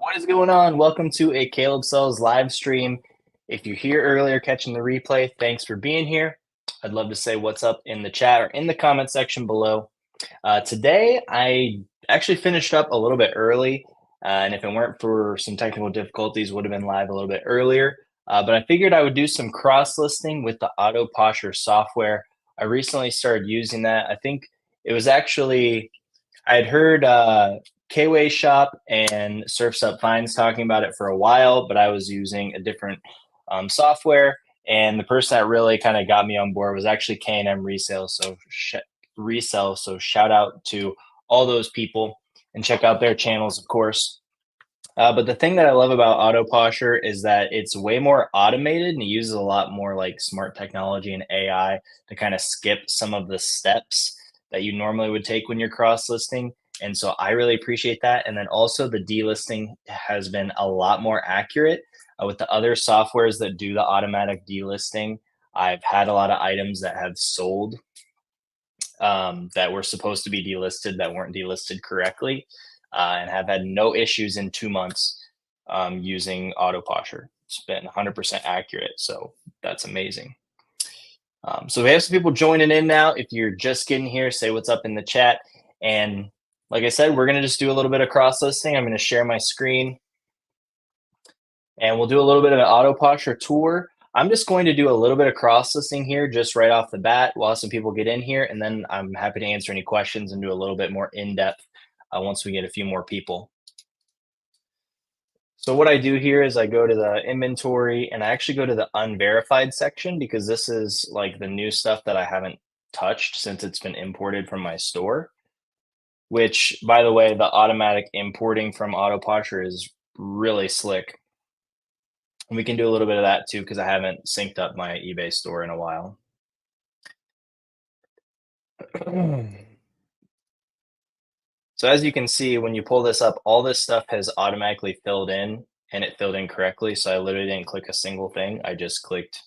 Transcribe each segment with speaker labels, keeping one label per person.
Speaker 1: What is going on? Welcome to a Caleb Sells live stream. If you're here earlier catching the replay, thanks for being here. I'd love to say what's up in the chat or in the comment section below. Today, I actually finished up a little bit early, and if it weren't for some technical difficulties, would have been live a little bit earlier. But I figured I would do some cross listing with the Auto Posture software. I recently started using that. I think it was actually I had heard K-Way Shop and Surfs Up Fines talking about it for a while, but I was using a different software. And the person that really kind of got me on board was actually K&M Resale. Resell. So shout out to all those people and check out their channels, of course. But the thing that I love about Auto Posture is that it's way more automated and it uses a lot more like smart technology and AI to kind of skip some of the steps that you normally would take when you're cross listing. And so I really appreciate that. And then also the delisting has been a lot more accurate with the other softwares that do the automatic delisting. I've had a lot of items that have sold that were supposed to be delisted that weren't delisted correctly and have had no issues in 2 months using Auto Posture. It's been 100% accurate, so that's amazing. So we have some people joining in now. If you're just getting here, say what's up in the chat. And like I said, we're going to just do a little bit of cross listing. I'm going to share my screen and we'll do a little bit of an Auto Posture tour. I'm just going to do a little bit of cross listing here just right off the bat while some people get in here. And then I'm happy to answer any questions and do a little bit more in depth once we get a few more people. So what I do here is I go to the inventory and I actually go to the unverified section because this is like the new stuff that I haven't touched since it's been imported from my store, which by the way, the automatic importing from Auto Posture is really slick. And we can do a little bit of that too because I haven't synced up my eBay store in a while. So as you can see, when you pull this up, all this stuff has automatically filled in and it filled in correctly. So I literally didn't click a single thing. I just clicked,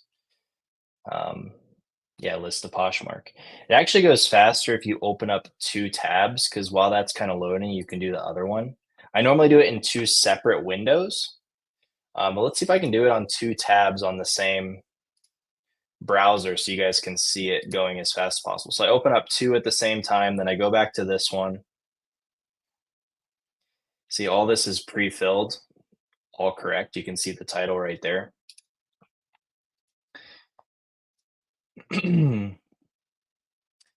Speaker 1: list the Poshmark. It actually goes faster if you open up two tabs because while that's kind of loading, you can do the other one. I normally do it in two separate windows, but let's see if I can do it on two tabs on the same browser so you guys can see it going as fast as possible. So I open up two at the same time, then I go back to this one. See, all this is pre-filled, all correct. You can see the title right there.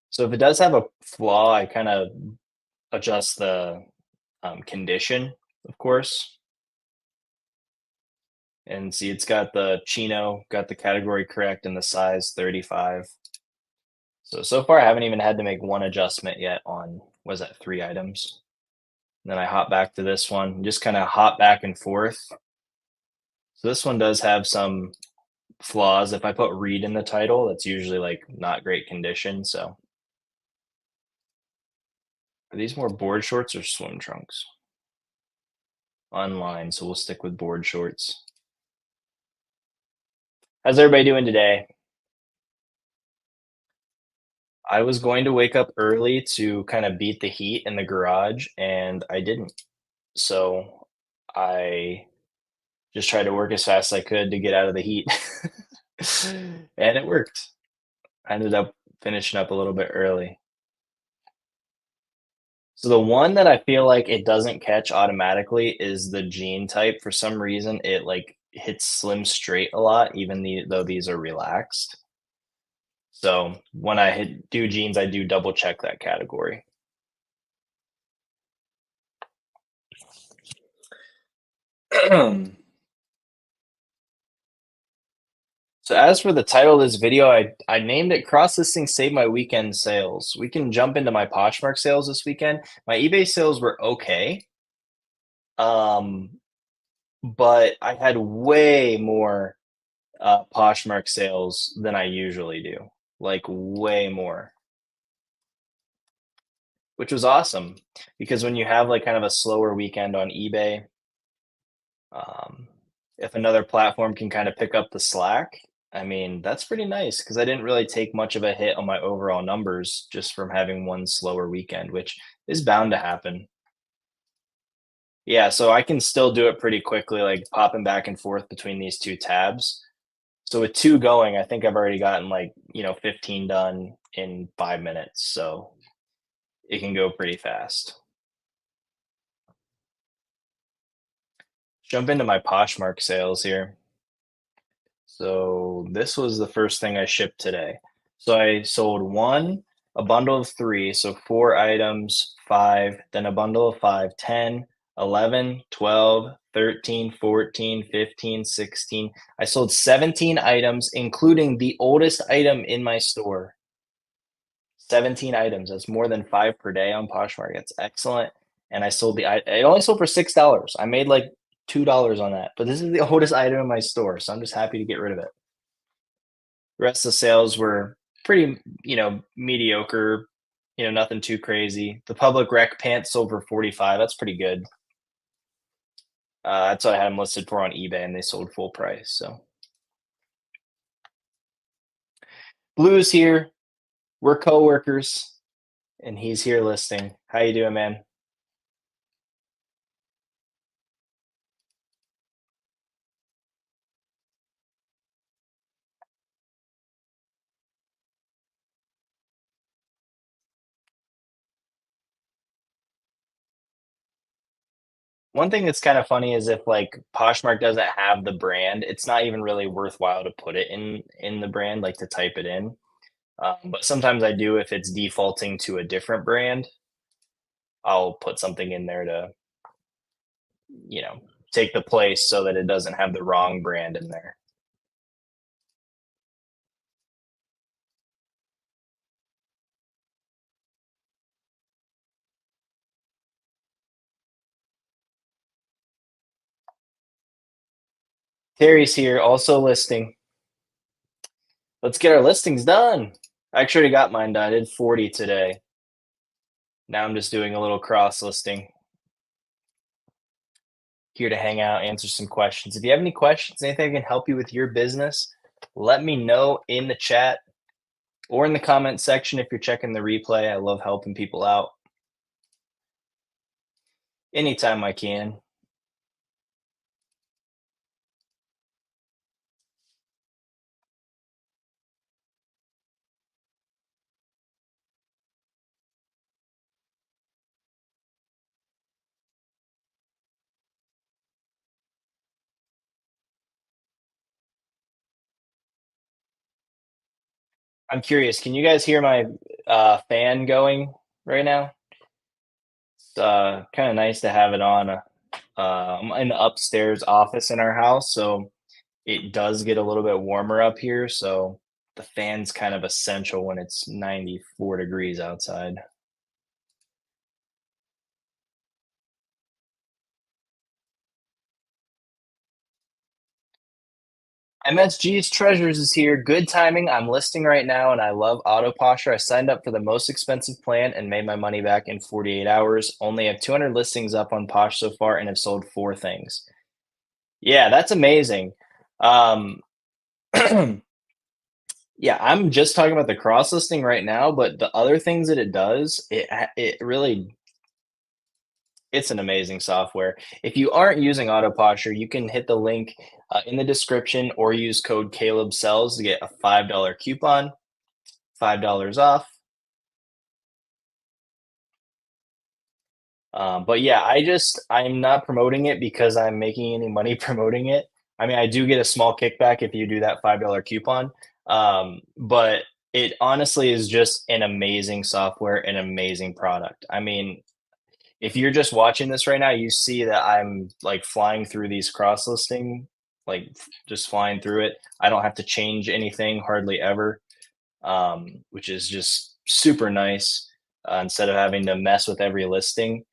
Speaker 1: So if it does have a flaw, I kind of adjust the condition, of course. And see, it's got the chino, got the category correct and the size 35. So far I haven't even had to make one adjustment yet on, was that 3 items? And then I hop back to this one, just kind of hop back and forth. So this one does have some flaws. If I put read in the title, that's usually like not great condition. So are these more board shorts or swim trunks? Online, so we'll stick with board shorts. How's everybody doing today? I was going to wake up early to kind of beat the heat in the garage, and I didn't. So I just tried to work as fast as I could to get out of the heat. And it worked. I ended up finishing up a little bit early. So the one that I feel like it doesn't catch automatically is the jean type. For some reason, it like hits slim straight a lot, even though these are relaxed. So when I do jeans, I do double check that category. So as for the title of this video, I named it Cross Listing Save My Weekend Sales. We can jump into my Poshmark sales this weekend. My eBay sales were okay. But I had way more Poshmark sales than I usually do, like way more, which was awesome because when you have like kind of a slower weekend on eBay, if another platform can kind of pick up the slack, I mean, that's pretty nice because I didn't really take much of a hit on my overall numbers just from having one slower weekend, which is bound to happen. Yeah, so I can still do it pretty quickly, like popping back and forth between these 2 tabs. So with 2 going, I think I've already gotten like, 15 done in 5 minutes, so it can go pretty fast. Jump into my Poshmark sales here. So this was the first thing I shipped today. So I sold one, a bundle of three, so four items, five, then a bundle of five, 10, 11, 12, 13, 14, 15, 16. I sold 17 items, including the oldest item in my store. 17 items. That's more than five per day on Poshmark. That's excellent. And I sold it only sold for $6. I made like $2 on that, but this is the oldest item in my store. So I'm just happy to get rid of it. The rest of the sales were pretty, mediocre, nothing too crazy. The public rec pants sold for 45. That's pretty good. That's what I had them listed for on eBay, and they sold full price. So Blue's here. We're coworkers, and he's here listing. How you doing, man? One thing that's kind of funny is if like Poshmark doesn't have the brand, it's not even really worthwhile to put it in the brand, like to type it in. But sometimes I do if it's defaulting to a different brand. I'll put something in there to you know, take the place so that it doesn't have the wrong brand in there. Terry's here, also listing. Let's get our listings done. I actually already got mine done. I did 40 today. Now I'm just doing a little cross listing. Here to hang out, answer some questions. If you have any questions, anything I can help you with your business, let me know in the chat or in the comment section if you're checking the replay. I love helping people out anytime I can. I'm curious, can you guys hear my fan going right now? It's kind of nice to have it on. I'm in the upstairs office in our house, so it does get a little bit warmer up here. So the fan's kind of essential when it's 94 degrees outside. MSG's Treasures is here. Good timing. I'm listing right now and I love Auto Posture. I signed up for the most expensive plan and made my money back in 48 hours. Only have 200 listings up on Posh so far and have sold four things. Yeah, that's amazing. Um, Yeah, I'm just talking about the cross listing right now, but the other things that it does, it really it's an amazing software. If you aren't using Autoposture, you can hit the link in the description or use code Caleb Sells to get a $5 coupon, $5 off. But yeah, I'm not promoting it because I'm making any money promoting it. I mean, I do get a small kickback if you do that $5 coupon. But it honestly is just an amazing software, an amazing product. I mean, if you're just watching this right now, you see that I'm like flying through these cross listing, like just flying through it. I don't have to change anything hardly ever, which is just super nice. Instead of having to mess with every listing,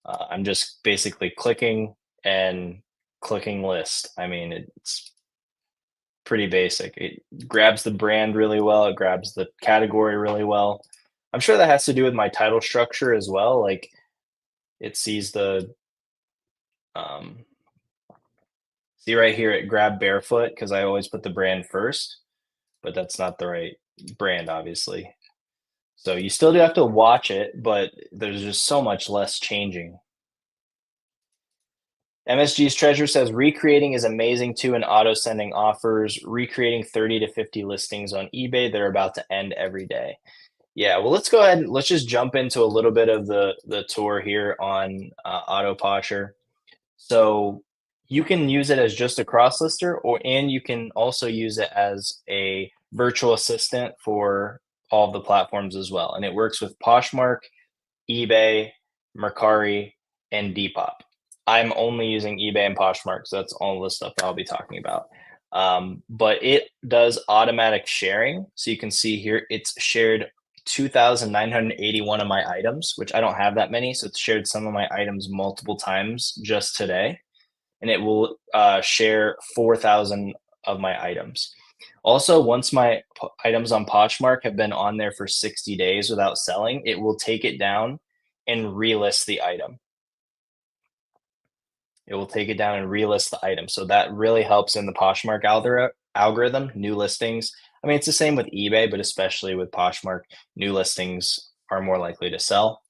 Speaker 1: I'm just basically clicking and clicking list. I mean, it's pretty basic. It grabs the brand really well. It grabs the category really well. I'm sure that has to do with my title structure as well. Like it sees the um, see right here it grab barefoot because I always put the brand first, but that's not the right brand, obviously. So you still do have to watch it, but there's just so much less changing. MSG's treasurer says recreating is amazing too, and auto sending offers, recreating 30 to 50 listings on eBay. They're about to end every day. Yeah, well, let's go ahead and let's just jump into a little bit of the tour here on Autoposher. So you can use it as just a cross lister, and you can also use it as a virtual assistant for all of the platforms as well. And it works with Poshmark, eBay, Mercari, and Depop. I'm only using eBay and Poshmark, so that's all the stuff that I'll be talking about. But it does automatic sharing. So you can see here it's shared 2,981 of my items, which I don't have that many. So it's shared some of my items multiple times just today. And it will share 4,000 of my items. Also, once my items on Poshmark have been on there for 60 days without selling, it will take it down and relist the item. It will take it down and relist the item. So that really helps in the Poshmark algorithm, new listings. I mean, it's the same with eBay, but especially with Poshmark, new listings are more likely to sell.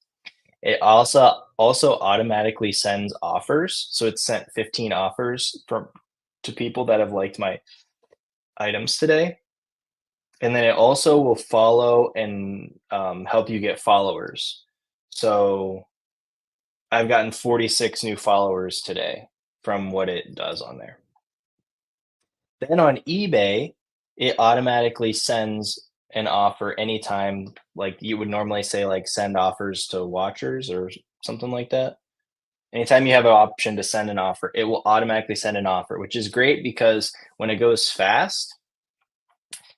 Speaker 1: It also automatically sends offers. So it sent 15 offers from to people that have liked my items today. And then it also will follow and help you get followers. So I've gotten 46 new followers today from what it does on there. Then on eBay, it automatically sends an offer anytime, like you would normally say, like send offers to watchers or something like that. Anytime you have an option to send an offer, it will automatically send an offer, which is great because when it goes fast,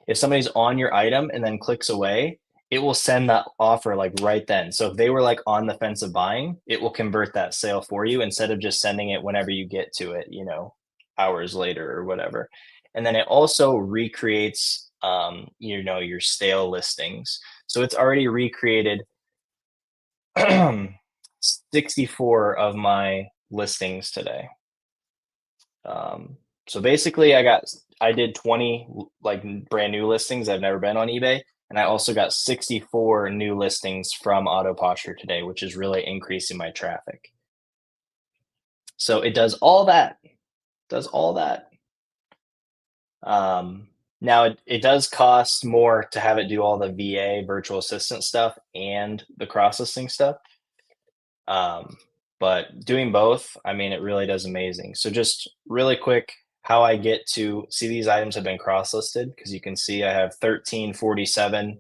Speaker 1: if somebody's on your item and then clicks away, it will send that offer like right then. So if they were like on the fence of buying, it will convert that sale for you instead of just sending it whenever you get to it, hours later or whatever. And then it also recreates, your stale listings. So it's already recreated 64 of my listings today. So basically, I did 20 like brand new listings that have never been on eBay, and I also got 64 new listings from Autoposture today, which is really increasing my traffic. So it does all that. Does all that. Now it does cost more to have it do all the VA virtual assistant stuff and the cross listing stuff. Um, but doing both, I mean, it really does amazing. So just really quick, how I get to see these items have been cross-listed because you can see I have 1347,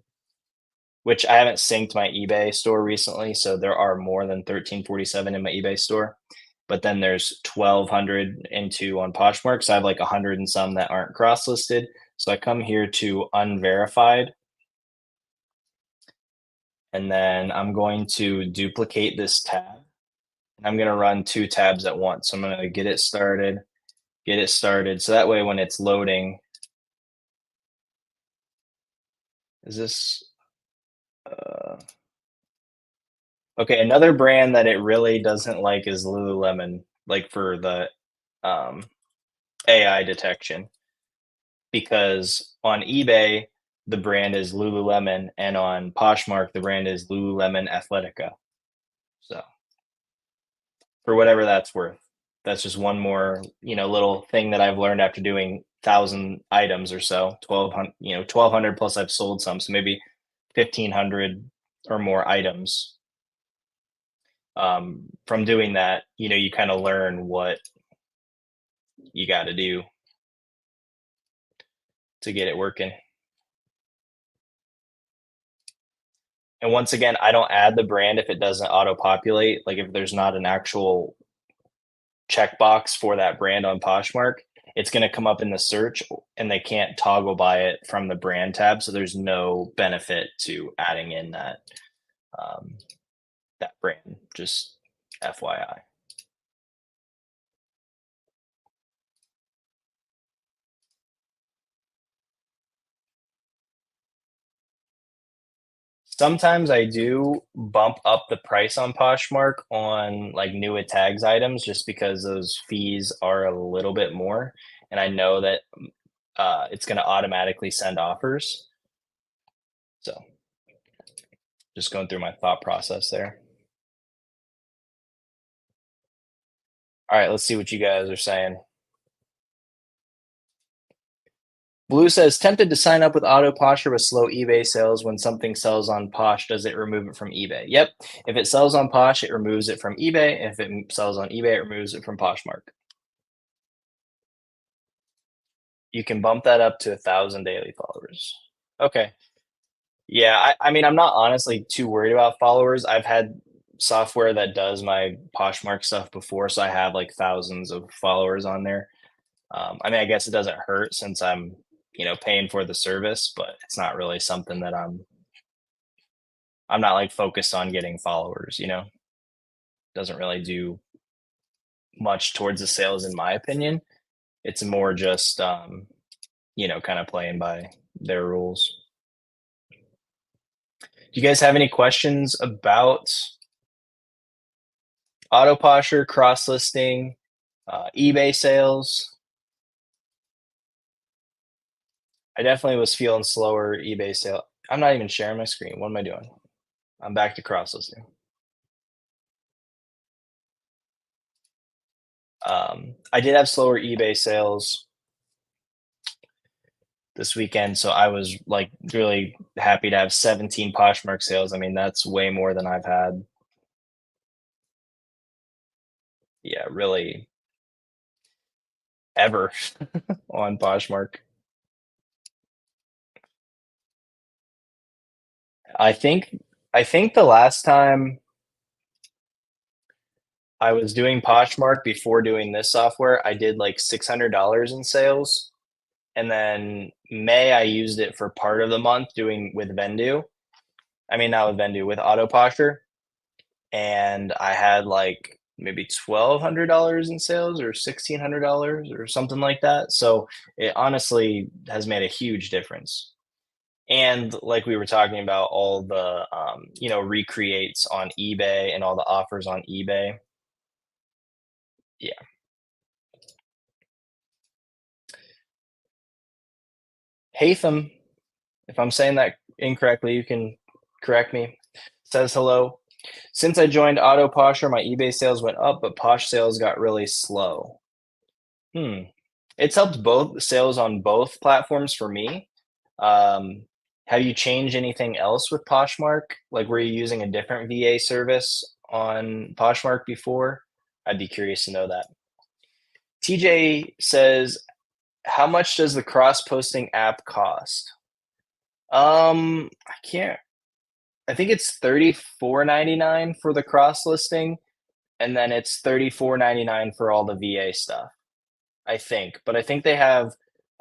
Speaker 1: which I haven't synced my eBay store recently, so there are more than 1347 in my eBay store. But then there's 1,202 on Poshmark, so I have like 100 and some that aren't cross-listed. So I come here to unverified, and then I'm going to duplicate this tab. I'm going to run two tabs at once. So I'm going to get it started. So that way when it's loading, is this, okay, another brand that it really doesn't like is Lululemon, like for the um, AI detection, because on eBay, the brand is Lululemon, and on Poshmark, the brand is Lululemon Athletica. So for whatever that's worth. That's just one more, little thing that I've learned after doing 1,000 items or so, 1,200, 1,200 plus I've sold some, so maybe 1,500 or more items. From doing that, you kind of learn what you got to do to get it working. And once again, I don't add the brand if it doesn't auto populate. Like if there's not an actual checkbox for that brand on Poshmark, it's going to come up in the search and they can't toggle by it from the brand tab. So there's no benefit to adding in um, that brand, just FYI. Sometimes I do bump up the price on Poshmark on like new tags items just because those fees are a little bit more. And I know that it's going to automatically send offers. So just going through my thought process there. All right, let's see what you guys are saying. Blue says, tempted to sign up with Auto Posture with slow eBay sales. When something sells on Posh, does it remove it from eBay? Yep. If it sells on Posh, it removes it from eBay. If it sells on eBay, it removes it from Poshmark. You can bump that up to 1,000 daily followers. Okay. Yeah, I mean, I'm not honestly too worried about followers. I've had software that does my Poshmark stuff before, so I have like thousands of followers on there. I mean, I guess it doesn't hurt since I'm, paying for the service, but it's not really something that I'm not like focused on getting followers. Doesn't really do much towards the sales in my opinion. It's more just kind of playing by their rules. Do you guys have any questions about auto posture, cross listing, eBay sales? I definitely was feeling slower eBay sale. I'm not even sharing my screen. What am I doing? I'm back to cross listing. I did have slower eBay sales this weekend, so I was like really happy to have 17 Poshmark sales. I mean, that's way more than I've had. Yeah, really ever on Poshmark. I think I think the last time I was doing Poshmark before doing this software, I did like $600 in sales. And then May, I used it for part of the month doing with Vendu. I mean, not with Vendu, with Auto Posture. And I had like maybe $1,200 in sales or $1,600 or something like that. So it honestly has made a huge difference. And like we were talking about, all the recreates on eBay and all the offers on eBay. Yeah. Hatham, if I'm saying that incorrectly, you can correct me. Says hello. Since I joined Auto Posher, my eBay sales went up, but Posh sales got really slow. Hmm. It's helped both sales on both platforms for me. Um, have you changed anything else with Poshmark? Like, were you using a different VA service on Poshmark before? I'd be curious to know that. TJ says, how much does the cross posting app cost? I can't. I think it's 34.99 for the cross listing, and then it's 34.99 for all the VA stuff. I think, but I think they have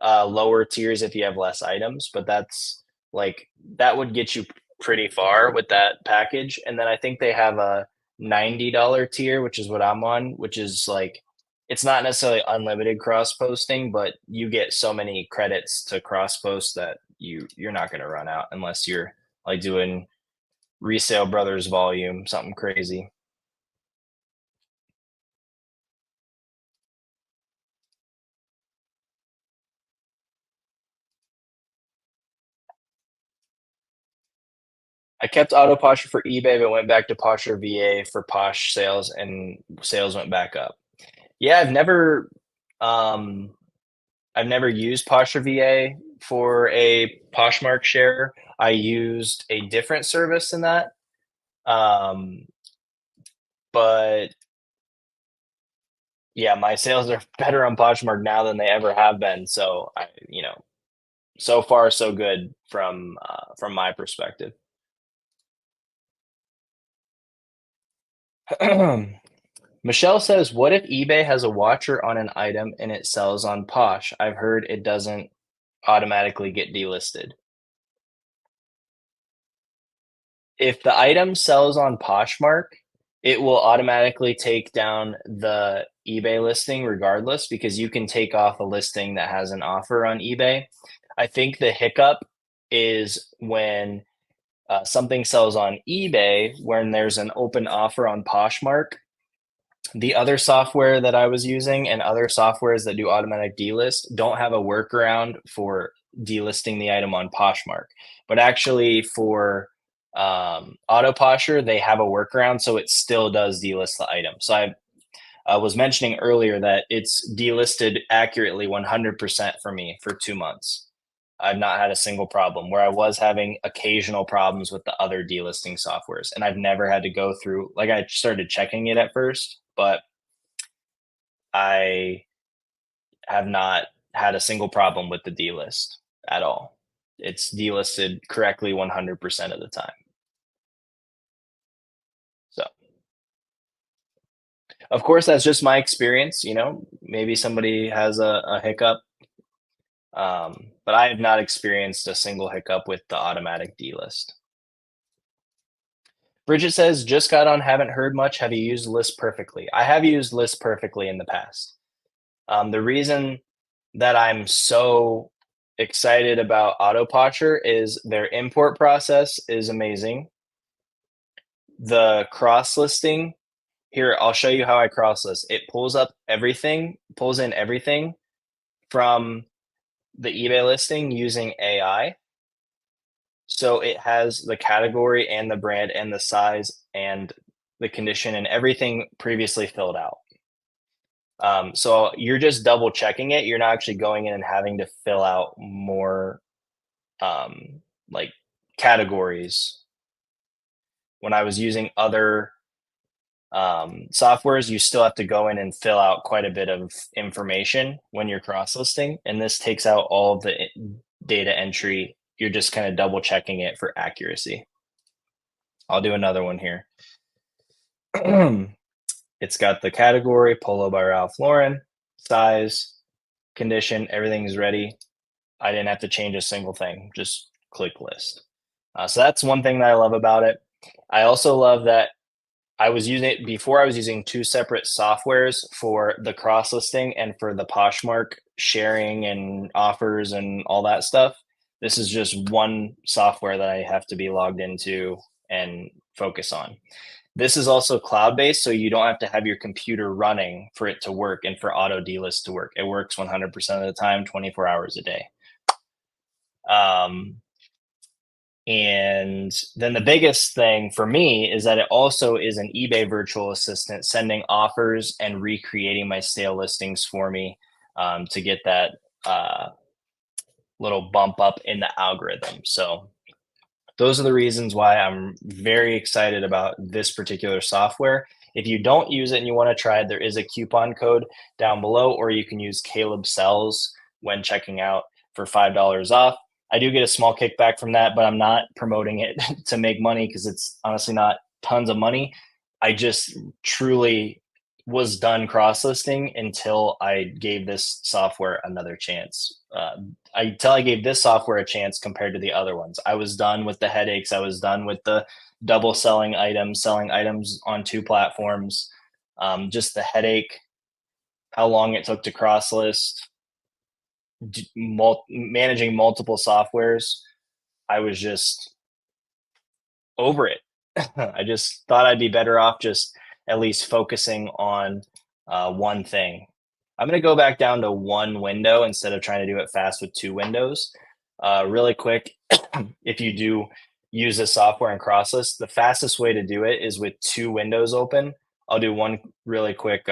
Speaker 1: lower tiers if you have less items, but that's like that would get you pretty far with that package. And then I think they have a $90 tier, which is what I'm on, which is like it's not necessarily unlimited cross posting, but you get so many credits to cross post that you're not going to run out unless you're like doing resale brothers volume, something crazy. I kept Auto Posture for eBay, but went back to Posture VA for Posh sales, and sales went back up. Yeah, um, I've never used Posture VA for a Poshmark share. I used a different service than that, um, but yeah, my sales are better on Poshmark now than they ever have been. So so far so good from my perspective. Michelle says, "What if eBay has a watcher on an item and it sells on Posh? I've heard it doesn't automatically get delisted." If the item sells on Poshmark, it will automatically take down the eBay listing regardless because you can take off a listing that has an offer on eBay. I think the hiccup is when something sells on eBay when there's an open offer on Poshmark. The other software that I was using and other softwares that do automatic delist don't have a workaround for delisting the item on Poshmark, but actually for Auto Posture, they have a workaround, so it still does delist the item. So was mentioning earlier that it's delisted accurately 100% for me for 2 months. I've not had a single problem where I was having occasional problems with the other delisting softwares. And I've never had to go through, like, I started checking it at first, but I have not had a single problem with the delist at all. It's delisted correctly 100% of the time. So, of course, that's just my experience. Maybe somebody has a hiccup, but I have not experienced a single hiccup with the automatic delist. Bridget says, just got on, haven't heard much. Have you used List Perfectly? I have used List Perfectly in the past. The reason that I'm so excited about Autopotcher is their import process is amazing. The cross listing, here, I'll show you how I cross list. It pulls in everything from the eBay listing using AI. So it has the category and the brand and the size and the condition and everything previously filled out. So you're just double checking it. You're not actually going in and having to fill out more like categories. When I was using other softwares, you still have to go in and fill out quite a bit of information when you're cross listing. And this takes out all of the data entry. You're just kind of double checking it for accuracy. I'll do another one here. It's got the category, Polo by Ralph Lauren, size, condition, everything's ready. I didn't have to change a single thing, just click list. So that's one thing that I love about it. I also love that I was using two separate softwares for the cross listing and for the Poshmark sharing and offers and all that stuff. This is just one software that I have to be logged into and focus on. This is also cloud-based, so you don't have to have your computer running for it to work and for auto delist to work. It works 100% of the time, 24 hours a day. And then the biggest thing for me is that it also is an eBay virtual assistant sending offers and recreating my stale listings for me to get that little bump up in the algorithm. So those are the reasons why I'm very excited about this particular software. If you don't use it and you want to try it, there is a coupon code down below, or you can use Caleb Sells when checking out for $5 off. I do get a small kickback from that, but I'm not promoting it to make money because it's honestly not tons of money. I just truly was done cross listing until I gave this software another chance. Until I gave this software a chance compared to the other ones. I was done with the headaches. I was done with the double selling items on two platforms. Just the headache, how long it took to cross list, managing multiple softwares. I was just over it. I just thought I'd be better off just at least focusing on one thing. I'm going to go back down to one window instead of trying to do it fast with two windows. Really quick, if you do use this software and cross list, the fastest way to do it is with two windows open. I'll do one really quick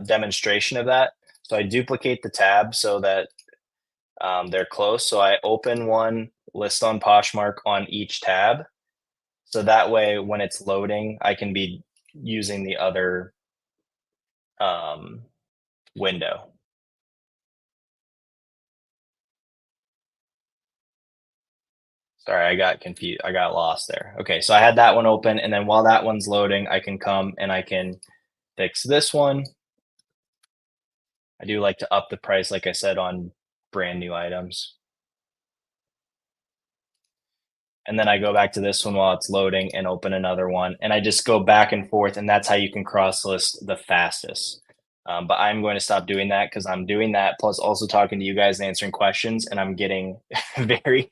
Speaker 1: demonstration of that. So I duplicate the tab so that they're close. So I open one, list on Poshmark on each tab. So that way, when it's loading, I can be using the other window. Sorry, I got confused. I got lost there. Okay, so I had that one open, and then while that one's loading, I can come and I can fix this one. I do like to up the price, like I said, on brand new items. And then I go back to this one while it's loading and open another one. And I just go back and forth, and that's how you can cross list the fastest. But I'm going to stop doing that because I'm doing that plus also talking to you guys and answering questions, and I'm getting very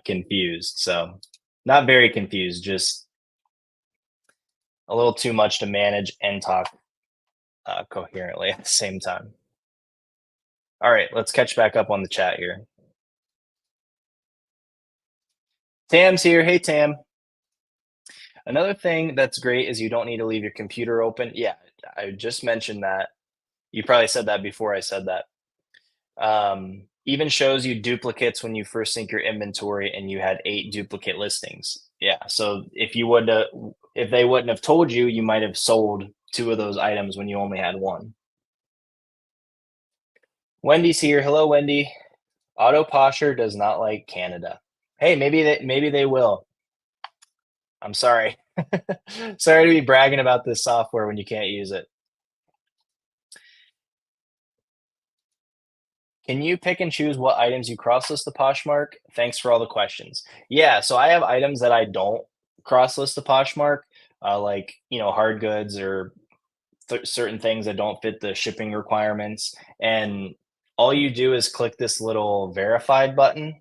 Speaker 1: confused. So not very confused, just a little too much to manage and talk coherently at the same time. All right, let's catch back up on the chat here. Tam's here. Hey, Tam. Another thing that's great is you don't need to leave your computer open. Yeah, I just mentioned that. You probably said that before I said that. Even shows you duplicates when you first sync your inventory and you had 8 duplicate listings. Yeah, so if they wouldn't have told you, you might have sold 2 of those items when you only had 1. Wendy's here. Hello, Wendy. Auto Posture does not like Canada. Hey, maybe they will. I'm sorry. Sorry to be bragging about this software when you can't use it. Can you pick and choose what items you cross-list to Poshmark? Thanks for all the questions. Yeah, so I have items that I don't cross-list to Poshmark, like, hard goods or certain things that don't fit the shipping requirements. And all you do is click this little verified button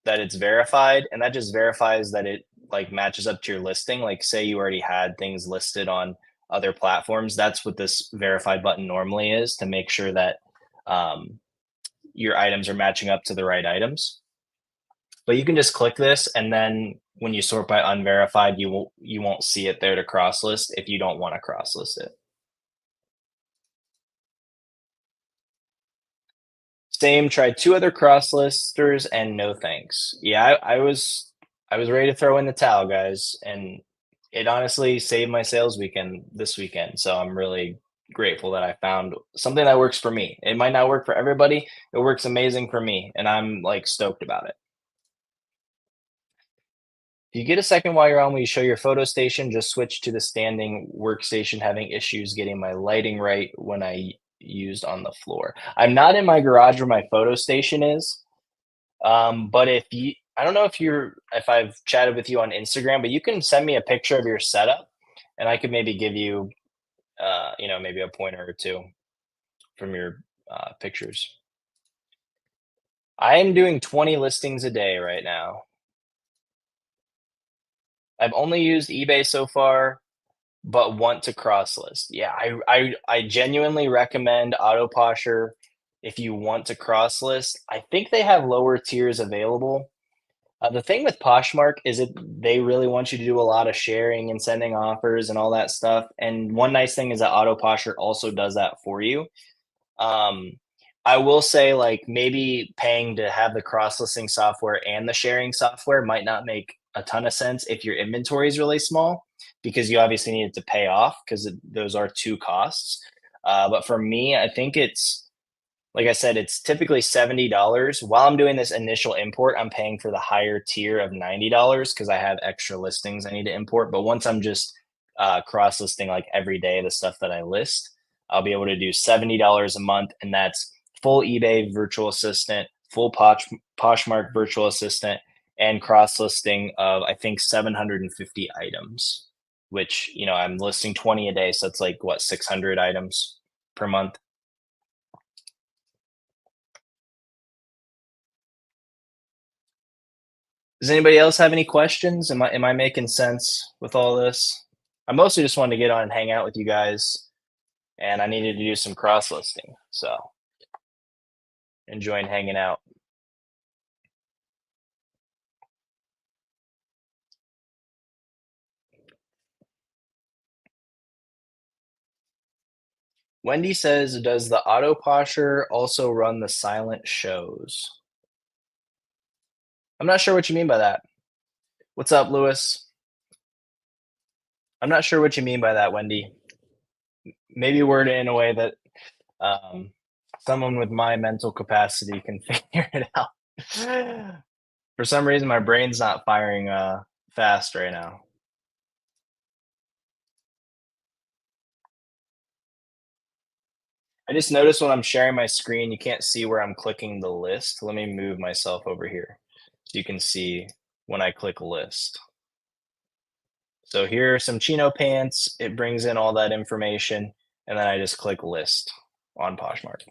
Speaker 1: that it's verified, and that just verifies that it like matches up to your listing. Like say you already had things listed on other platforms. That's what this verified button normally is to make sure that um, your items are matching up to the right items. But you can just click this, and then when you sort by unverified, you won't see it there to cross list if you don't want to cross list it. Same, tried 2 other cross listers and no thanks. Yeah, I was ready to throw in the towel, guys, and it honestly saved my sales weekend this weekend. So I'm really grateful that I found something that works for me. It might not work for everybody. It works amazing for me, and I'm like stoked about it. If you get a second while you're on, will you show your photo station? Just switch to the standing workstation, having issues getting my lighting right when I used on the floor. I'm not in my garage where my photo station is. But I don't know if I've chatted with you on Instagram, but you can send me a picture of your setup, and I could maybe give you, maybe a pointer or two from your pictures. I am doing 20 listings a day right now. I've only used eBay so far, but want to cross list. Yeah, I genuinely recommend Autoposher if you want to cross list. I think they have lower tiers available. The thing with Poshmark is they really want you to do a lot of sharing and sending offers and all that stuff. And one nice thing is that Autoposher also does that for you. Um, I will say, like, maybe paying to have the cross-listing software and the sharing software might not make a ton of sense if your inventory is really small, because you obviously need it to pay off because those are 2 costs. But for me, I think it's like I said, it's typically $70. While I'm doing this initial import, I'm paying for the higher tier of $90 because I have extra listings I need to import. But once I'm just cross listing like every day the stuff that I list, I'll be able to do $70 a month, and that's full eBay virtual assistant, full Poshmark virtual assistant, and cross listing of I think 750 items, which I'm listing 20 a day, so it's like what 600 items per month. Does anybody else have any questions? Am I making sense with all this? I mostly just wanted to get on and hang out with you guys, and I needed to do some cross listing, so enjoying hanging out. Wendy says, "Does the auto posher also run the silent shows?" I'm not sure what you mean by that. What's up, Lewis? I'm not sure what you mean by that, Wendy. Maybe word it in a way that um, someone with my mental capacity can figure it out. For some reason, my brain's not firing fast right now. I just noticed when I'm sharing my screen, you can't see where I'm clicking the list. Let me move myself over here so you can see when I click list. So here are some chino pants. It brings in all that information, and then I just click list on Poshmark.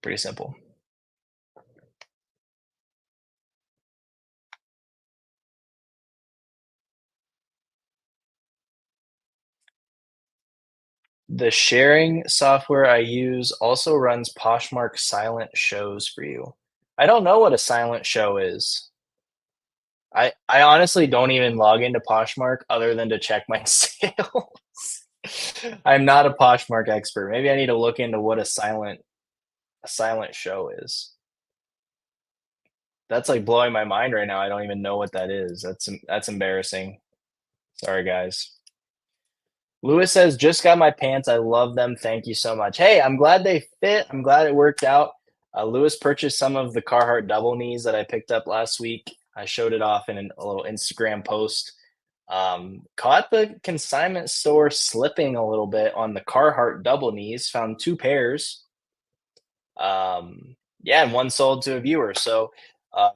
Speaker 1: Pretty simple. The sharing software I use also runs Poshmark silent shows for you. I don't know what a silent show is. I honestly don't even log into Poshmark other than to check my sales. I'm not a Poshmark expert. Maybe I need to look into what a silent show is. That's, like, blowing my mind right now. I don't even know what that is. That's embarrassing. Sorry, guys. Lewis says, "Just got my pants. I love them. Thank you so much." Hey, I'm glad they fit. I'm glad it worked out. Lewis purchased some of the Carhartt double knees that I picked up last week. I showed it off in a little Instagram post. Caught the consignment store slipping a little bit on the Carhartt double knees. Found two pairs. Yeah, and one sold to a viewer. So,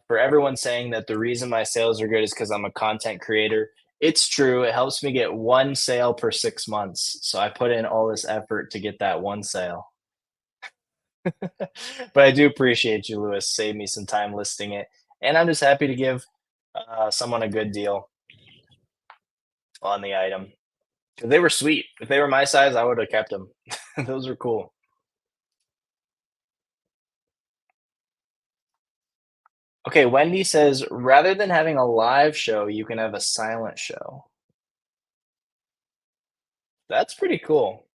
Speaker 1: for everyone saying that the reason my sales are good is because I'm a content creator, it's true. It helps me get one sale per 6 months. So I put in all this effort to get that one sale. But I do appreciate you, Lewis. Save me some time listing it, and I'm just happy to give someone a good deal on the item because they were sweet. If they were my size, I would have kept them. Those are cool. Okay, Wendy says rather than having a live show, you can have a silent show. That's pretty cool.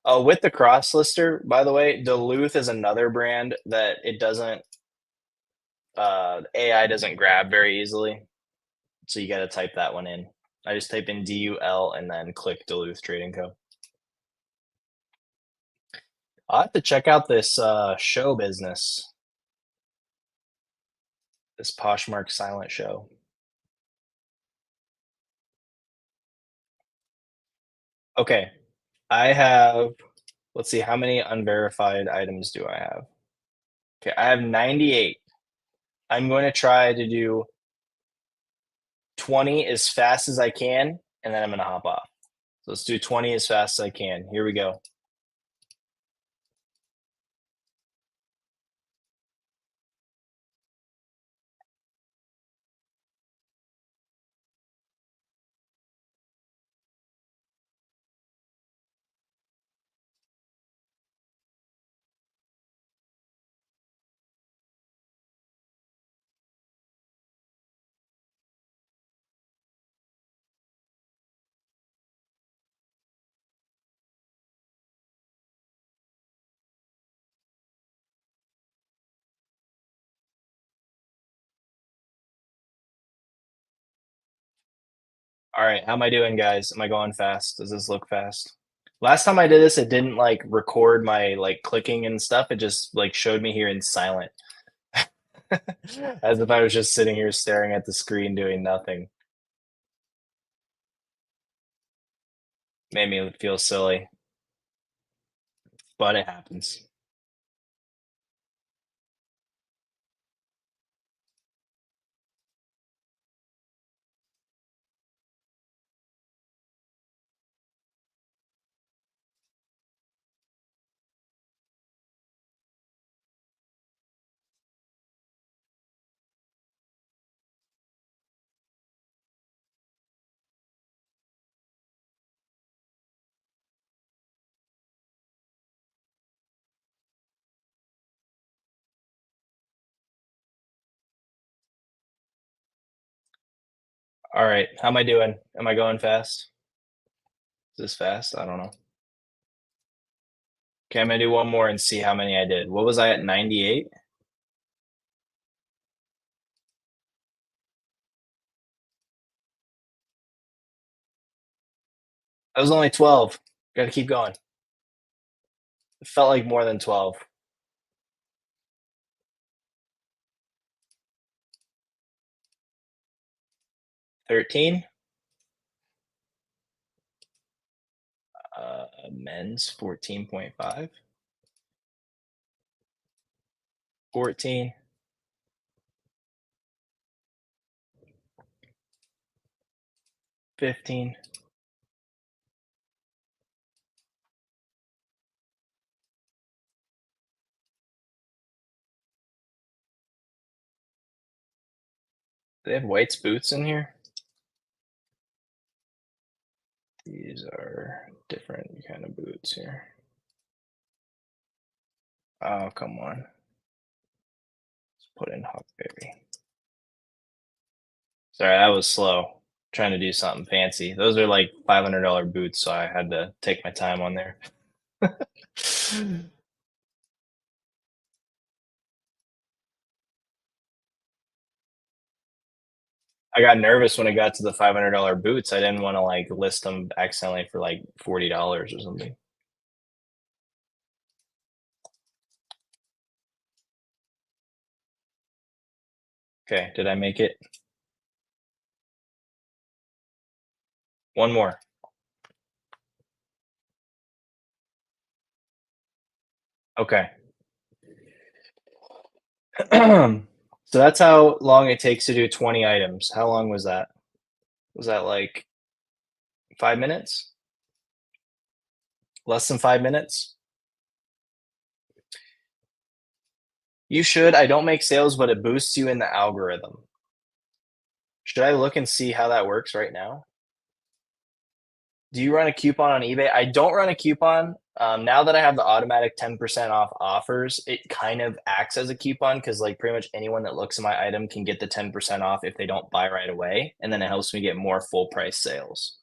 Speaker 1: With the cross lister, by the way, Duluth is another brand that it doesn't AI doesn't grab very easily. So you got to type that one in. I just type in DUL and then click Duluth Trading Co. I'll have to check out this show business, this Poshmark silent show. Okay, I have, let's see, how many unverified items do I have? Okay, I have 98. I'm going to try to do 20 as fast as I can, and then I'm going to hop off. So let's do 20 as fast as I can. Here we go. All right, how am I doing, guys? Am I going fast? Does this look fast? Last time I did this, it didn't like record my like clicking and stuff. It just like showed me here in silent, as if I was just sitting here staring at the screen doing nothing. Made me feel silly, but it happens. All right, how am I doing? Am I going fast? Is this fast? I don't know. Okay, I'm gonna do one more and see how many I did. What was I at 98? I was only 12. Got to keep going. It felt like more than 12. 13. Men's 14.5. 14. 15. They have White's boots in here. These are different kind of boots here. Oh, come on. Let's put in Huckberry. Sorry, that was slow. Trying to do something fancy. Those are like $500 boots, so I had to take my time on there. I got nervous when it got to the $500 boots. I didn't want to like list them accidentally for like $40 or something. Okay, did I make it? One more. Okay. So that's how long it takes to do 20 items. How long was that? Was that like 5 minutes? Less than 5 minutes? You should. I don't make sales, but it boosts you in the algorithm. Should I look and see how that works right now? Do you run a coupon on eBay? I don't run a coupon. Now that I have the automatic 10% off offers, it kind of acts as a coupon because like pretty much anyone that looks at my item can get the 10% off if they don't buy right away. And then it helps me get more full price sales.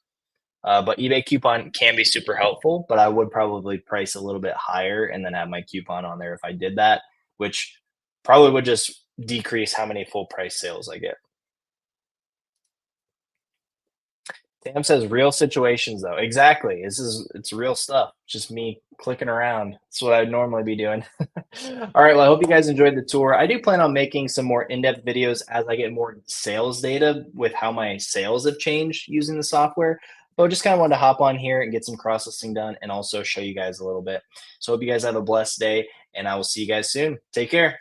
Speaker 1: But eBay coupon can be super helpful, but I would probably price a little bit higher and then have my coupon on there if I did that, which probably would just decrease how many full price sales I get. Sam says real situations though. Exactly. It's real stuff. Just me clicking around. That's what I'd normally be doing. All right. Well, I hope you guys enjoyed the tour. I do plan on making some more in-depth videos as I get more sales data with how my sales have changed using the software. But just kind of wanted to hop on here and get some cross listing done and also show you guys a little bit. So hope you guys have a blessed day and I will see you guys soon. Take care.